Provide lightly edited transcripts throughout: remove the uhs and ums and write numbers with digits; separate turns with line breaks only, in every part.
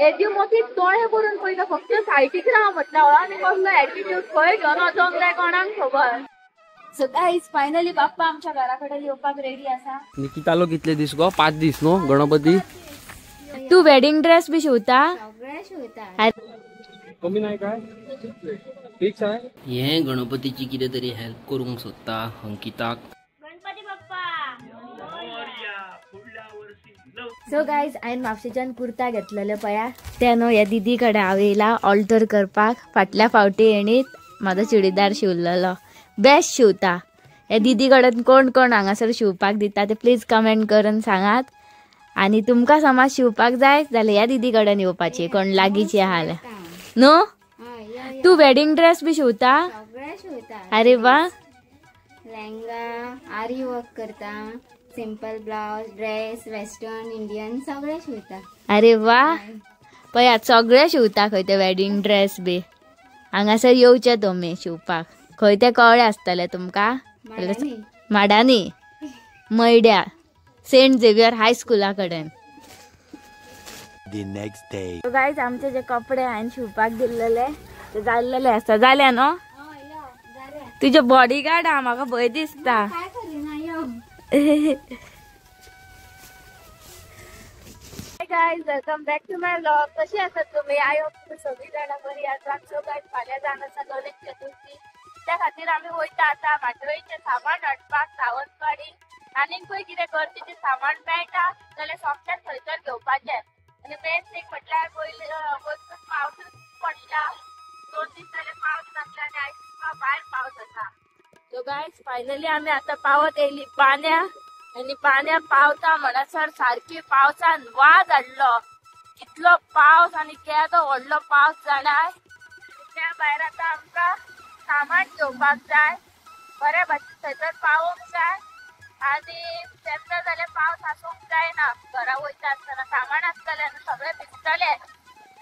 एदी मोठी तोळे करून पळयता फक्त सायटीक राव म्हटलं आणि कसलो ऍटिट्यूड खंय घेवन वचोंक जाय कोणाक खबर. सो गाईज फायनली बाप्पा आमच्या घराकडे येवपाक रेडी आसा.
निकितालो कितले दीस गो? 5 दीस न्हू गणपती.
तू वेडिंग ड्रेस बी शिवता?
सगळे शिवता.
कमी नाही काय? फिक्स आहे. हे गणपतीची किती तरी हेल्प करूंक सोदता अंकिताक.
गणपती बाप्पा. सो गाईज हांवें म्हापशेच्यान कुर्ता घेतलेलो पया ते न्हू ह्या दिदी कडेन हांव येयला ऑल्टर करपाक. फाटल्या फावटी हेणी म्हाजो चुडीदार शिवलेलो. बेस्ट शिवता. ह्या दिदी कडेन कोण कोण हांगासर शिवपाक दिता ते प्लीज कमेंट करून सांगात. आणि तुमकां समज शिवपाक जाय जाल्यार ह्या दिदी कडेन येवपाची कोण लागीची आहा न्हू. तू वेडिंग ड्रेस बी शिवता?
सगळे शिवता.
अरे वा.
लेहंगा, आरी वर्क करता, simple blouse, dress, western, Indian सगळे शिवता.
अरे वा. पळयात सगळे शिवता खंय ते वेडिंग ड्रेस बी. हांगासर येवचे तुमी शिवपाक. खंय ते कळ्ळे आसतले तुमकां? माडानी मैड्या सेंट झेवियर हायस्कुला कडेन. गाईज आमचे जे कपडे हांवें शिवपाक दिल्लेले ते जाल्लेले आसता. जाल्या न्हू? तुजे बॉडीगार्ड हा म्हाका भंय दिसता.
Guys welcome back to my vlog. कशी आसात तुम्ही? आय होप तुम्ही सगळी जाणां बरी आसात. सो गाईज फाल्यां जाण आसा गणेश चतुर्थी. त्या खातीर आमी वयता आतां माटोळेचें सामान हाडपाक सावंतवाडी. आनीक खंय कितें गरजेचें सामान मेळटा जाल्यार सोमत्याक थंयसर घेवपाचें. आनी मेन थींग म्हटल्यार वयर पावस पडटा. 2 दीस जाले पावस नासला आनी आयज भायर पावस आसा. सो गाईज फायनली आमी आतां पावत येयली पाण्या. आनी पाण्या पावता म्हणसर सारकी पावसान वाज हाडलो. कितलो पावस आनी केदो व्हडलो पावस जाणाय. त्या भायर आतां आमकां सामान घेवपाक जाय. बरे भाशेन थंयसर पावोंक जाय. आनी तेन्ना जाल्यार पावस आसूंक जायना. घरा वयता आसतना सामान आसतलें न्हू सगळें भिजतलें.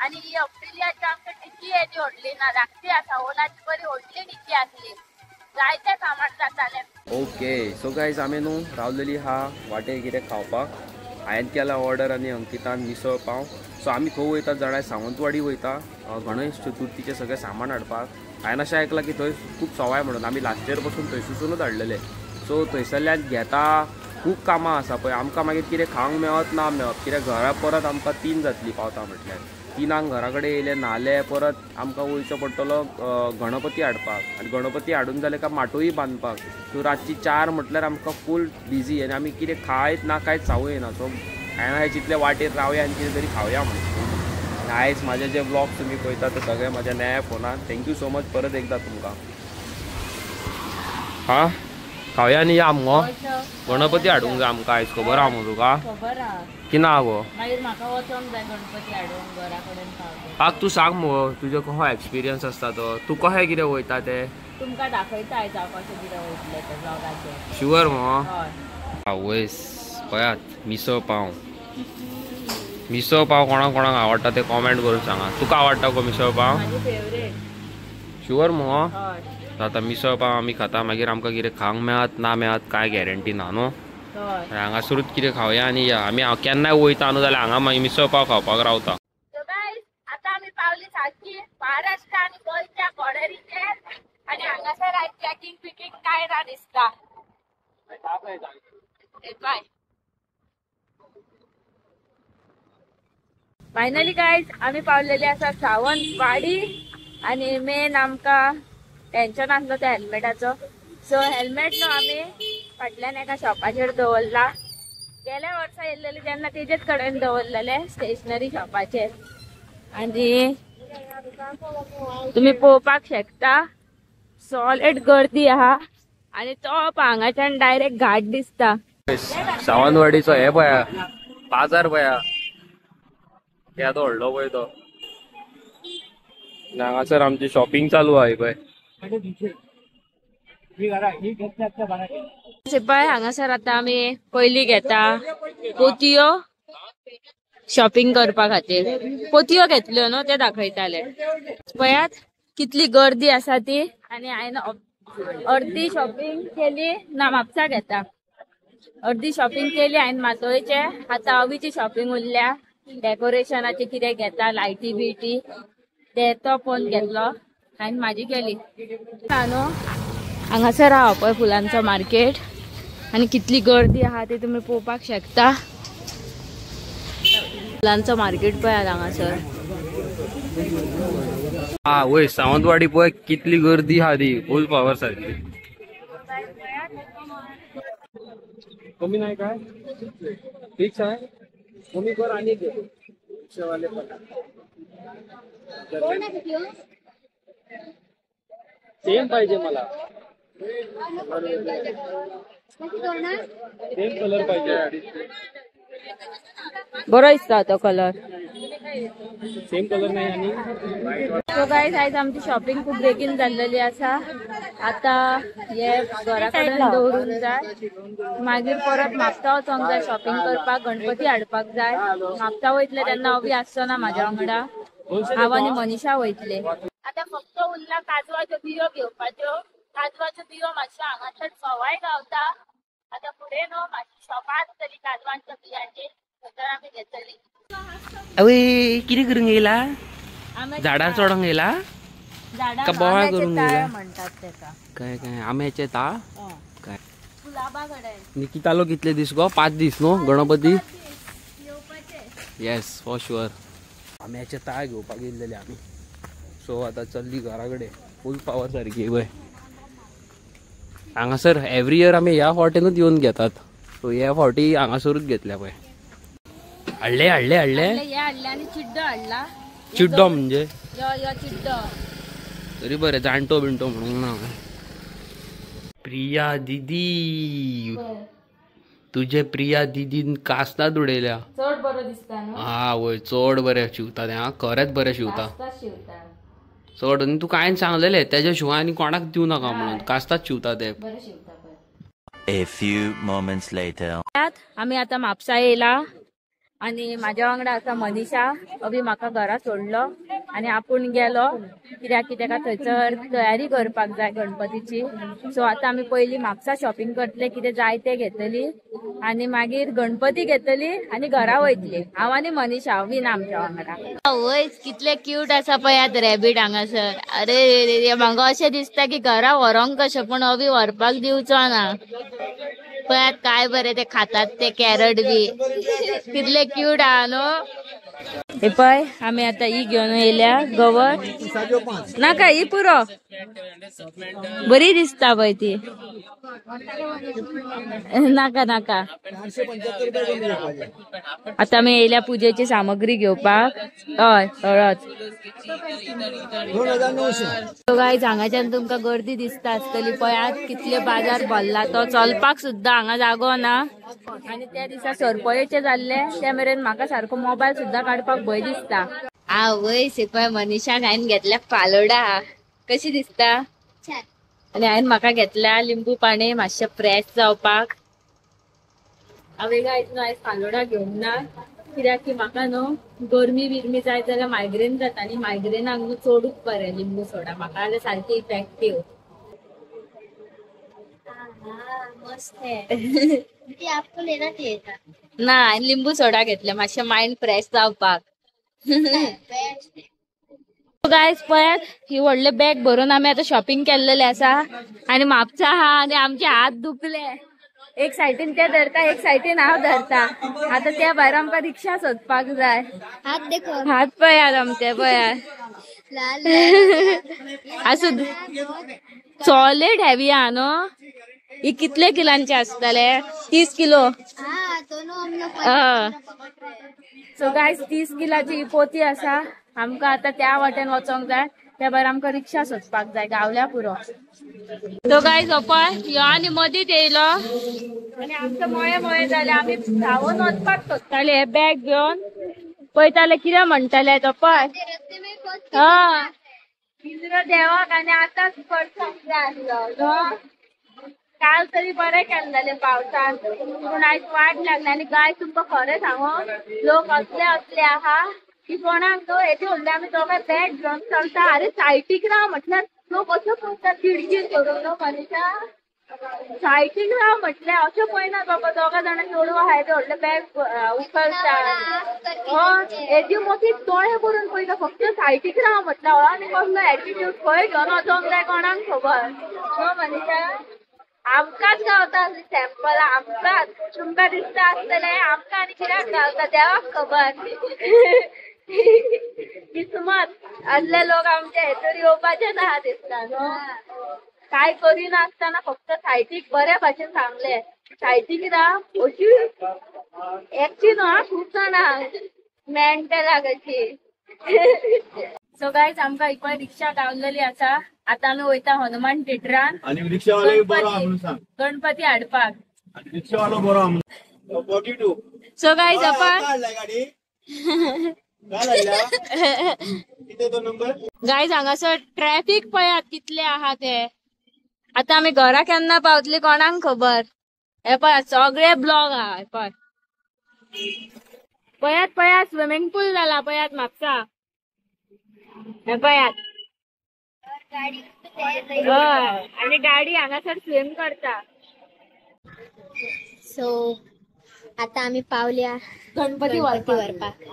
आनी ही अप्रिलियाची आमची डिकी येदी व्हडली ना धाकटी आसा. ओलाची बरी व्हडली डिकी आसली. जायतें सामान जातालें.
ओके सो गाईज आमी न्हू रावलेली हा वाटेर कितें खावपाक. हांवें केला ऑर्डर आनी अंकितान मिसळ पाव. सो आमी खंय वयता जाणाय सावंतवाडी वयता गणेश चतुर्थीचें सगळें सामान हाडपाक. हांवें अशें आयकलां की थंय खूब सवाय म्हणून आमी लास्ट इयर पासून थंयसूनच हाडलेले. सो थंयसरल्यान घेता खूब कामां आसा पळय. आमकां मागीर कितें खावंक मेळत ना मेळत कित्याक घरा परत आमकां 3 जातली पावता म्हटल्यार. 3 घरा कडेन येयले न्हाले परत आमकां वयचो पडटलो गणपती हाडपाक. आनी गणपती हाडून जाले काय माटोळी बांदपाक. सो रातची 4 म्हटल्यार आमकां फूल बिजी आनी आमी कितें खायत ना कांयच चावूं येना. सो हांवें चितलें वाटेर रावया आनी कितें तरी खावया म्हणून. आयज म्हाजे जे व्लॉग तुमी पळयता ते सगळे म्हाज्या नव्या फोनान. थँक्यू सो मच परत एकदा तुमकां. हा खावया आनी या मुगो. गणपती हाडूंक जाय आमकां आयज. खबर आहा मुगो तुका? किना गो
मागीर म्हाका वचोंक जाय गणपती हाडूंक घरा कडेन पावता.
पाक तू सांग मुगो तुजो कसो एक्सपिरियन्स आसता तो. तू कशें कितें वयता ते
तुमकां दाखयता आयज हांव कशें कितें वयतलें ते व्लॉगाचेर.
शुअर मुगो?
हय.
आवयस पळयात मिसळ पाव. मिसळ पाव कोणाक कोणाक आवडटा ते कॉमेंट करून सांगा. तुका आवडटा गो मिसळ पाव?
म्हाजी फेवरेट.
शुअर मुगो?
हय.
आतां मिसळ पाव आमी खाता मागीर आमकां कितें खावंक मेळत ना मेळत कांय गॅरंटी ना न्हू.
हय.
हांगासरूच कितें खावया आनी या. आमी केन्नाय वयता न्हू जाल्यार हांगा मागीर मिसळ पाव खावपाक रावता.
सो गाईज आतां आमी पावली सारकी महाराष्ट्र आनी गोंयच्या बॉर्डरीचेर. आनी हांगासर आयज चॅकिंग पिकिंग कांय ना दिसता. बाय. फायनली गाईज आमी पावलेली आसा सावंतवाडी. आनी मेन आमकां टेन्शन आसलो त्या हेल्मेटाचो. सो हेल्मेट न्हू आमी फाटल्यान एका शॉपाचेर दवरला. गेल्या वर्सा येयल्लेले जेन्ना तेजेच कडेन दवरलेले स्टेशनरी शॉपाचेर. आनी तुमी पळोवपाक शकता सॉलिड गर्दी आहा. आनी तो हांगाच्यान डायरेक्ट घाट दिसता.
सावंतवाडीचो हे पळया बाजार पळया केदो व्हडलो पळय तो. हांगासर आमची शॉपिंग चालू आहा पळय.
पळय हांगासर आतां आमी पयली घेता पोतयो शॉपिंग करपा खातीर. पोतयो घेतल्यो न्हू ते दाखयताले. पळयात कितली गर्दी आसा ती. आनी हांवें अर्दी शॉपिंग केली ना म्हापसा घेता. अर्दी शॉपिंग केली हांवें मातोळेचे. आतां अवीची शॉपिंग उरल्या. डेकोरेशनाचे कितें घेता लायटी बिटी ते तो पण घेतलो आणि माझी गेली न्हू. हांगासर हा पळय फुलांचो मार्केट आणि कितली गर्दी आहा ते तुम्ही पळोवपाक शकता. फुलांचो मार्केट पळय हांगासर.
हा वय सावंतवाडी पळय कितली गर्दी हा ती फुल पावर सारखी. कमी नाही काय फिक्स आहे कमी कर आणि सेम पाहिजे मला सेम कलर पाहिजे.
बरो दिसता तो कलर.
सेम कलर नाही आणि
सो गाईज आयज आमची शॉपिंग खूप बेगीन जाल्लेली आसा. आता हे घरा कडेन दवरून जाय मागीर परत म्हापसा वचोंक जाय शॉपिंग करपाक गणपती हाडपाक जाय. म्हापसा वयतले तेन्ना अवी आसचो ना म्हाज्या वांगडा हांव आनी मनीषा वयतले. आता फक्त उरला काजवाच्यो बियो घेवपाच्यो. काजवाच्यो बियो मातशो हांगासर सवाय गावता. आता फुडें न्हू मातशी शॉपां आसतली काजवांच्या बियांची थंयसर आमी घेतली.
अवे किती करून गेला झाडार चढून गेला का बोवाळ करून गेला
म्हणतात तेका
काय काय आम्याचे ता काय
गुलाबा कडेन.
निकितालो कितले दीस गो 5 दीस न्हू गणपती. येस फॉर शुअर आम्याचे ता घेवपाक गेल्लेले आमी. सो आता चल्ली घरा कडेन फूल पावर सारकी वय. हांगासर एवरी इयर आमी ह्या फावटीनूच येवन घेतात. सो ह्या फावटी हांगासरूच घेतल्या पळय. हाडले हाडले हाडले
हे हाडले आनी चिड्डो हाडला.
चिड्डो म्हणजे
यो चिड्डो
तरी बरें जाणटो बिणटो म्हणूंक ना. प्रिया दिदी तुझे प्रिया दिदीन कास्ताद उडयल्या.
चड बरो दिसता न्हू.
हा वय चड बरें शिवता ते. हा खरेंच बरें शिवता चड. आनी तू कांय सांगलेले तेज्या शिवाय आनी कोणाक दिवं नाका म्हणून कास्ताच शिवता ते.
A few moments later.
आम्ही आता म्हापसा येयला आणि माझ्या वांगडा आसा मनीषा. अभी म्हाका घरा सोडलो आणि आपूण गेलो कित्याक की तेका थंयसर तयारी करपाक जाय गणपतीची. सो आता आमी पयली म्हापसा शॉपिंग करतले कितें जाय ते घेतली आणि मागीर गणपती घेतली आणि घरा वयतली हांव आनी मनीषा बीन आमच्या वांगडा. वय कितले क्यूट आसा पळयात रॅबीट हांगासर. अरे म्हाका अशें दिसता की घरा व्हरोंक कशें पण अभी व्हरपाक दिवचो ना. पळयात काय बरे ते खातात ते कॅरट बी कितले क्यूट आहा न्हू. हे पळय आमी आता ही घेवन येयल्या गवत नाका ही पुरो बरी दिसता पळय ती. नाका नाका आता आमी येयल्या पुजेची सामग्री घेवपाक. हय हळद. गायज हांगाच्यान तुमकां गर्दी दिसता आसतली. पळयात कितले बाजार भरला तो. चलपाक सुद्दां हांगा जागो ना. आणि त्या दिसा सरपळेचे जाल्ले त्या मेरेन म्हाका सारको मोबायल सुद्दां काडपाक भंय दिसता. आवय सिपय मनीषा हांवें घेतल्या फालोडा कशी दिसता. आणि हांवें म्हाका घेतल्या लिंबू पाणी मातशें फ्रेश जावपाक. हांवें गायज न्हू आयज फालोडा घेवंक ना कित्याक की म्हाका न्हू गरमी बिरमी जाय जाल्यार मायग्रेन जाता आनी मायग्रेनाक न्हू चडूच बरें लिंबू सोडा. म्हाका जाल्यार सारकी इफेक्टीव. ना हांवें लिंबू सोडा घेतले मातशें मायंड फ्रेश जावपाक. गायज पळयात ही व्हडले बॅग भरून आमी आता शॉपिंग केल्लेले आसा आणि म्हापसा आहा आणि आमचे हात दुखले. एक सायडीन ते धरता एक सायडीन हांव धरता. आता त्या भायर आमकां रिक्षा सोदपाक जाय. हात पळयात आमचे पळयात असो सॉलिड हेवी आहा न्हू. ही कितले किलांचे आसतले 30 किलो. सो गायज 30 किलाची ही पोती आसा. आमकां आता त्या वाटेन वचोंक जाय त्या भायर आमकां रिक्षा सोदपाक जाय गावल्या पुरो. तो गायज पळय ह्यो आनी मदींच येयलो आनी आमचो मळे मळे जाले. आमी धांवून वचपाक सोदताले हे बॅग घेवन. पळयताले कितें म्हणटाले तो पळय. हा इजरो देवाक आनी आतांच पडपाक जाय आसलो. काल तरी बरें केल्लेले पावसान पूण आयज वाट लागली. आनी गाय तुमकां खरें सांगू लोक असले असले आहा की कोणाक न्हू हेजे व्हडले आमी दोगांय बॅग घेवन चलता. अरे सायटीक राव म्हटल्यार लोक असो पळयता खिडकीन धरून न्हू मनीषा.
सायटीक राव म्हटले अशें पळयना बाबा दोगा जाणां चेडवां आहाय ते व्हडले बॅग उखलतात एदी मोठी दोळे करून पळयता फक्त सायटीक राव म्हटलं आनी कसलो एटिट्यूड खंय घेवन वचोंक जाय कोणाक खबर न्हू मनीषा आमकांच गावता सॅम्पल आमकांच तुमकां दिसता आसतलें आमकां आनी कित्याक गावता देवाक खबर किस्मत असले लोक आमच्या हेतूर येवपाचे ना दिसता न्हू काय करिनासतना फक्त सायटीक बऱ्या भाशेन सांगले सायटीक राव अशी एकची न्हू खूब जाणां मेंटला कशी सो गायज आमकां इकडे रिक्षा गावलेली आसा आता आमी वयता हनुमान थिएटरान
आणि रिक्षावाले बरो आहा म्हणून सांग
गणपती हाडपाक
आणि रिक्षावालो बरो आहा म्हणून 42
सो गायज आपण
काढलाय गाडी काय लागला किती तो नंबर
गायज हांगासर ट्रॅफिक पळयात कितले आहा ते आता आमी घरा केन्ना पावतली कोणाक खबर हे पळय सगळे ब्लॉग आहा हे पळय पळयात स्विमिंग पूल जाला पळयात म्हापसा हे पळयात हय आणि गाडी हांगासर स्विम करता
सो आता आम्ही पावल्या
गणपती
व्हरपाक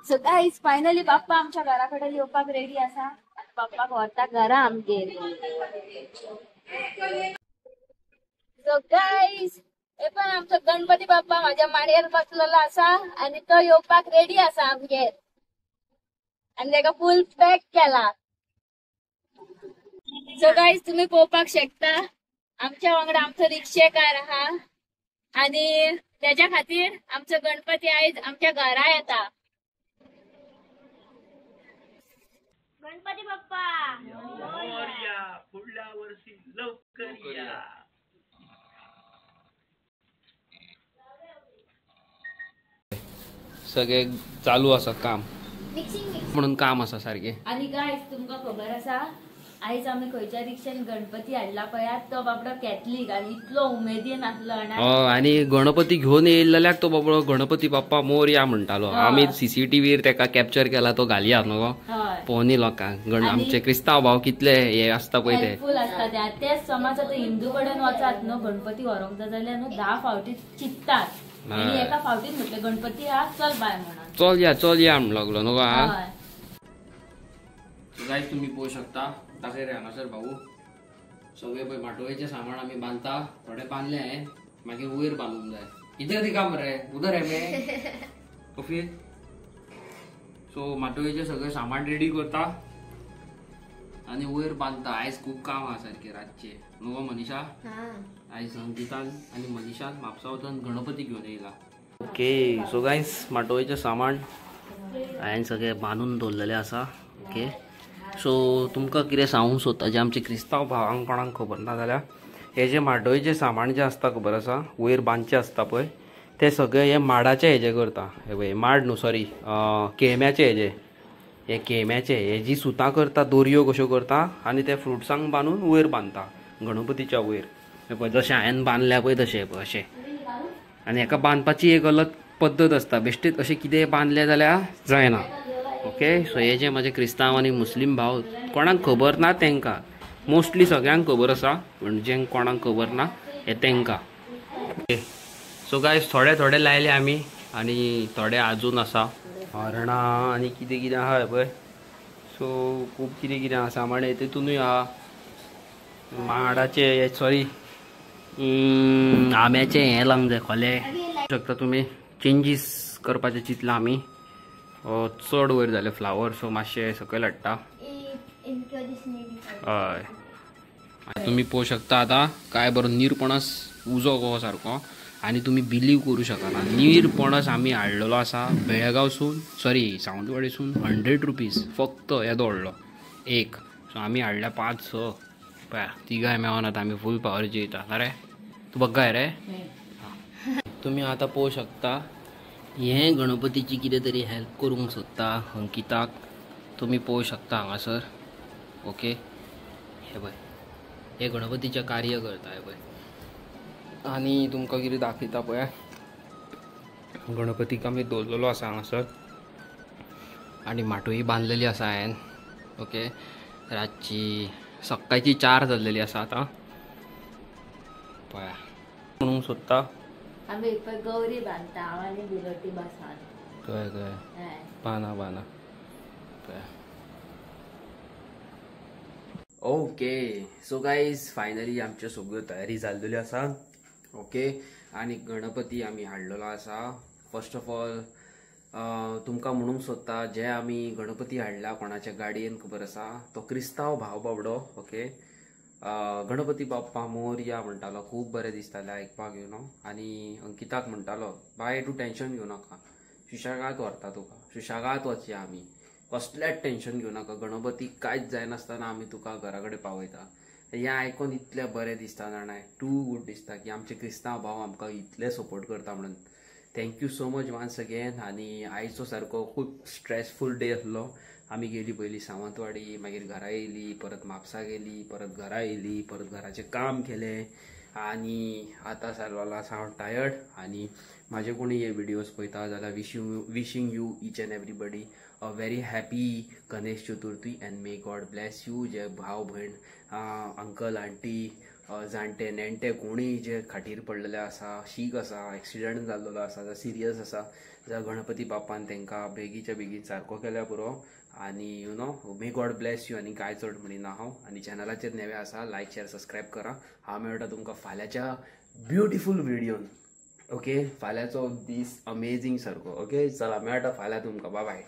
सो गाईज फायनली बाप्पा आमच्या घराकडे येवपाक रेडी आसा बाप्पाक व्हरता घरा आमगेर सो गाईज हे पण आमचो गणपती बाप्पा माझ्या माडयेर बसलेलो आसा आणि तो येवपाक रेडी आसा आमगेर आणि तेका फुल पॅक केला सो गाईज तुम्ही पळोवपाक शकता आमच्या वांगडा आमचो रिक्षेकार आहा आणि त्याच्या खातीर आमचो गणपती आयज आमच्या घरा येता गणपती बाप्पा
पुढल्या वर्षी लवकर या
सगळे चालू आसा काम म्हणून काम आसा सारखे
आणि गायज तुमका खबर आसा आयज आमी खंयच्या रिक्षान गणपती हाडला पळयात तो बाबडो कॅथलीक आणि इतलो उमेदीन आसलो
आणि गणपती घेऊन येईल जाल्यार तो बाबडो गणपती बाप्पा मोरया म्हणटालो आमी सीसीटीव्हीर तेका कॅप्चर केला तो घालया न्हू पोवनी लोकांक आमचे क्रिस्तांव भाव कितले हे आसता पळय ते
हेल्पफूल आसता तेच समज आता हिंदू कडेन वचात न्हू गणपती व्हरोंक जाय जाल्यार न्हू 10 फावटी चित्तात आणि एका फावटीन म्हटले गणपती हा चल बाय म्हणून
चल या म्हणून लागलो न्हू गायज तुम्ही पळोवू शकता ताके रे हांगासर भाऊ सगळे पळय माटोळेचे सामान आमी बांदता थोडे बांदले मागीर वयर बांदूंक जाय इधर ती काम रे उधर है मे कॉफी सो माटोळेचे सगळे सामान रेडी करता आणि वयर बांदता आयज खूप काम आहा सारखे रातचे न्हू मनीषा आयज संगीतान आणि मनीषान म्हापसा वचून गणपती घेऊन येयला ओके सो गायज माटोळेचे सामान हांवें सगळे बांदून दवरलेले आसा ओके सो तुमकां कितें सांगूंक सोदता जे आमचे क्रिस्तांव भावांक कोणाक खबर ना जाल्यार हे जे माटोळेचें सामान जें आसता खबर आसा वयर बांदचें आसता पळय ते सगळे हे माडाचे हेजे करता हे पळय माड न्हू सॉरी केळम्याचे हे केळम्याचे हे जी सुतां करता दोरयो कश्यो करता आनी ते फ्रुट्सांक बांदून वयर बांदता गणपतीच्या वयर हे पळय जशें हांवें बांदल्या पळय तशें पळय अशें आनी हेका बांदपाची एक अलग पद्दत आसता बेश्टेच अशें कितें बांदलें जाल्यार जायना ओके सो हे जे माझे क्रिस्तांव आनी मुस्लीम भाव कोणाक खबर ना तेंकां मोस्टली सगळ्यांक खबर आसा पण जे कोणाक खबर ना हे तेंकां ओके सो गायज थोडे लायले आमी आनी थोडे आजून आसा हरणां आनी कितें कितें आहा पळय सो खूब कितें आहा सामान तितूनूय आहा माडाचे सॉरी आंब्याचे हें लावंक जाय खोले शकता तुमी चेंजीस करपाचें चिंतलां आमी चड वयर जाले फ्लावर सो मातशे सकयल हाडटा हय तुम्ही पळोवंक शकता आता काय बरो निरपणस उजो गो सारको आनी तुमी बिलीव करूं शकना निरपणस आमी हाडलेलो आसा बेळगांवसून सॉरी सावंतवाडीसून 100 रुपीज फक्त येदो व्हडलो एक सो आमी हाडल्या 5-6 पळय तिगाय मेळोन आतां आमी फूल पावर जेयता अरे तूं बघाय रे तुमी आतां पळोवंक शकता हे गणपतीची कितें तरी हेल्प करूंक सोदता अंकिताक तुमी पळोवंक शकता हांगासर ओके हे पळय हे गणपतीचे कार्य करता हे पळय आणि तुमकां कितें दाखयता पळय गणपतीक आमी दवरलेलो आसा हांगासर आणि माटोई बांधलेली आसा हांवें ओके रातची सकाळची 4 जाल्लेली आसा आतां पळया म्हणूंक सोदता
आम्ही गौरी बांधता आनी बुलोटी बसान
कळ्ळें पाना पाना ओके सो गाईज फायनली आमच्यो सगळ्यो तयारी जाल्लेल्यो आसा ओके आणि गणपती आमी हाडलेलो आसा फर्स्ट ऑफ ऑल तुमकां म्हणूंक सोदता जे आमी गणपती हाडला कोणाच्या गाडयेन खबर आसा तो क्रिस्तांव भाव बाबडो ओके गणपती बाप्पा मोरया म्हणटालो खूब बरें दिसतालें आयकपाक यू नो आनी अंकिताक म्हणटालो बाय तूं टेन्शन घेवं नाका सुशेगाद व्हरता तुका सुशेगाद वचया आमी कसलेंच टेन्शन घेवं नाका गणपतीक कांयच जायनासतना आमी तुका घरा कडेन पावयता हें आयकून इतलें बरें दिसता जाणाय टू गूड दिसता की आमचे क्रिस्तांव भाव आमकां इतले सपोर्ट करता म्हणून thank you so much once again आनी आयचो सारको खूब स्ट्रेसफूल डे आसलो आमी गेली पयलीं सावंतवाडी मागीर घरा येयली परत म्हापसा गेली परत घरा येयली परत घराचें काम केलें आनी आतां सारवाला हांव टायर्ड आनी म्हाजे कोणी हे विडियोज पळयता जाल्यार wishing you each and everybody a very happy Ganesh Chaturthi and may God bless you जे भाव भयण अंकल आंटी जाणटे नेणटे कोणीय जे खाटीर पडलेले आसा शीक आसा एक्सिडंट जाल्लो आसा जाल्यार सिरियस आसा जाल्यार गणपती बाप्पान तांकां बेगीच्या बेगीन सारको केल्या पुरो आनी you know may God bless you आनी कांय चड म्हणिना हांव आनी चॅनलाचेर नवे आसा लायक शेअर सबस्क्रायब करा हांव मेळटा तुमकां फाल्यांच्या ब्युटिफूल व्हिडियोन ओके फाल्यांचो दीस अमेझींग सारको ओके चला मेळटा फाल्यां तुमकां बाय बाय